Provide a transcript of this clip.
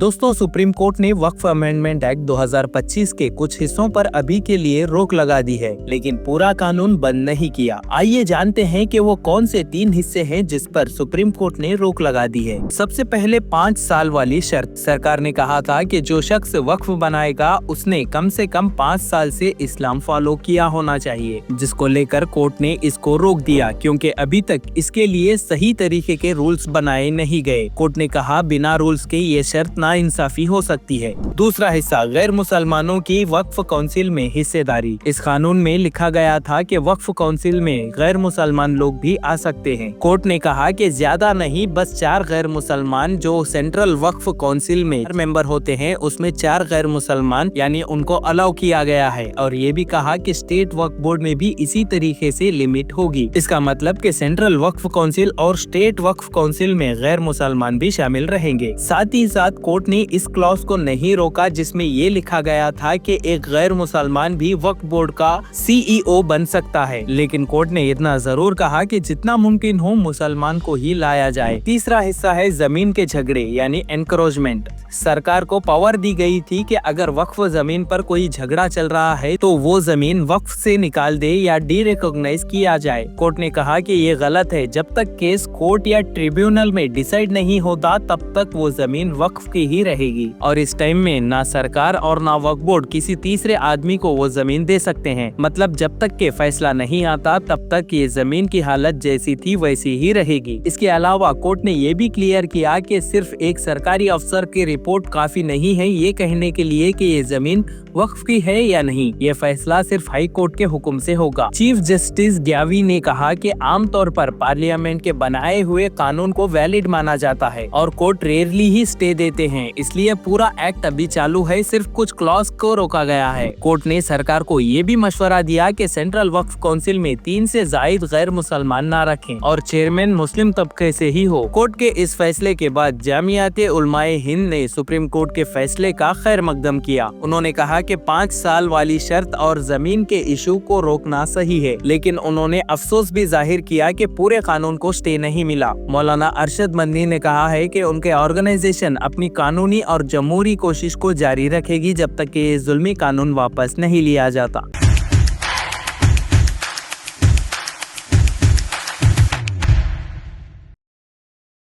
दोस्तों, supreme court ने वक्फ amendment act 2025 के कुछ हिस्सों पर अभी के लिए रोक लगा दी है, लेकिन पूरा कानून बंद नहीं किया। आइए जानते हैं कि वो कौन से 3 हिस्से हैं जिस पर सुप्रीम कोर्ट ने रोक लगा दी है। सबसे पहले 5 साल वाली शर्त। सरकार ने कहा था कि जो शख्स वक्फ बनाएगा उसने कम से कम 5 साल से इस्लाम फॉलो किया होना चाहिए, जिसको लेकर कोर्ट ने इसको रोक दिया क्योंकि अभी तक इसके लिए सही तरीके के रूल्स बनाए नहीं गए। कोर्ट ने कहा बिना रूल्स के ये शर्त नाइंसाफी हो सकती है। दूसरा हिस्सा, गैर मुसलमानों की वक्फ काउंसिल में हिस्सेदारी। इस कानून में लिखा गया था कि वक्फ काउंसिल में गैर मुसलमान लोग भी आ सकते हैं। कोर्ट ने कहा कि ज्यादा नहीं, बस 4 गैर मुसलमान जो सेंट्रल वक्फ काउंसिल में मेंबर होते हैं उसमें 4 गैर मुसलमान यानी उनको अलाउ किया गया है। और ये भी कहा कि स्टेट वक्फ बोर्ड में भी इसी तरीके से लिमिट होगी। इसका मतलब कि सेंट्रल वक्फ काउंसिल और स्टेट वक्फ काउंसिल में गैर मुसलमान भी शामिल रहेंगे। साथ ही साथ कोर्ट ने इस क्लॉज को नहीं रोका जिसमें ये लिखा गया था कि एक गैर मुसलमान भी वक्फ बोर्ड का CEO बन सकता है, लेकिन कोर्ट ने इतना जरूर कहा कि जितना मुमकिन हो मुसलमान को ही लाया जाए। तीसरा हिस्सा है जमीन के झगड़े यानी एनक्रोचमेंट। सरकार को पावर दी गई थी कि अगर वक्फ जमीन पर कोई झगड़ा चल रहा है तो वो जमीन वक्फ से निकाल दे या डी-रिकॉग्नाइज किया जाए। कोर्ट ने कहा कि ये गलत है। जब तक केस कोर्ट या ट्रिब्यूनल में डिसाइड नहीं होता तब तक वो जमीन वक्फ की ही रहेगी और इस टाइम में ना सरकार और ना वक्फ बोर्ड किसी तीसरे आदमी को वो जमीन दे सकते हैं। मतलब जब तक के फैसला नहीं आता तब तक ये जमीन की हालत जैसी थी वैसी ही रहेगी। इसके अलावा कोर्ट ने ये भी क्लियर किया कि सिर्फ एक सरकारी अफसर की रिपोर्ट काफी नहीं है ये कहने के लिए कि ये जमीन वक्फ की है या नहीं। ये फैसला सिर्फ हाई कोर्ट के हुक्म से होगा। चीफ जस्टिस ग्यावी ने कहा कि आमतौर पर पार्लियामेंट के बनाए हुए कानून को वैलिड माना जाता है और कोर्ट रेयरली ही स्टे देते हैं, इसलिए पूरा एक्ट अभी चालू है, सिर्फ कुछ क्लॉज को रोका गया है। कोर्ट ने सरकार को ये भी मशवरा दिया कि सेंट्रल वक्फ काउंसिल में 3 से ज्यादा गैर मुसलमान ना रखें और चेयरमैन मुस्लिम तबके से ही हो। कोर्ट के इस फैसले के बाद जामियाते उलमाए हिंद ने सुप्रीम कोर्ट के फैसले का खैर मकदम किया। उन्होंने कहा कि 5 साल वाली शर्त और जमीन के इशू को रोकना सही है, लेकिन उन्होंने अफसोस भी जाहिर किया कि पूरे कानून को स्टे नहीं मिला। मौलाना अरशद मंदी ने कहा है कि उनके ऑर्गेनाइजेशन अपनी कानूनी और जमहूरी कोशिश को जारी रखेगी जब तक कि ये जुल्मी कानून वापस नहीं लिया जाता।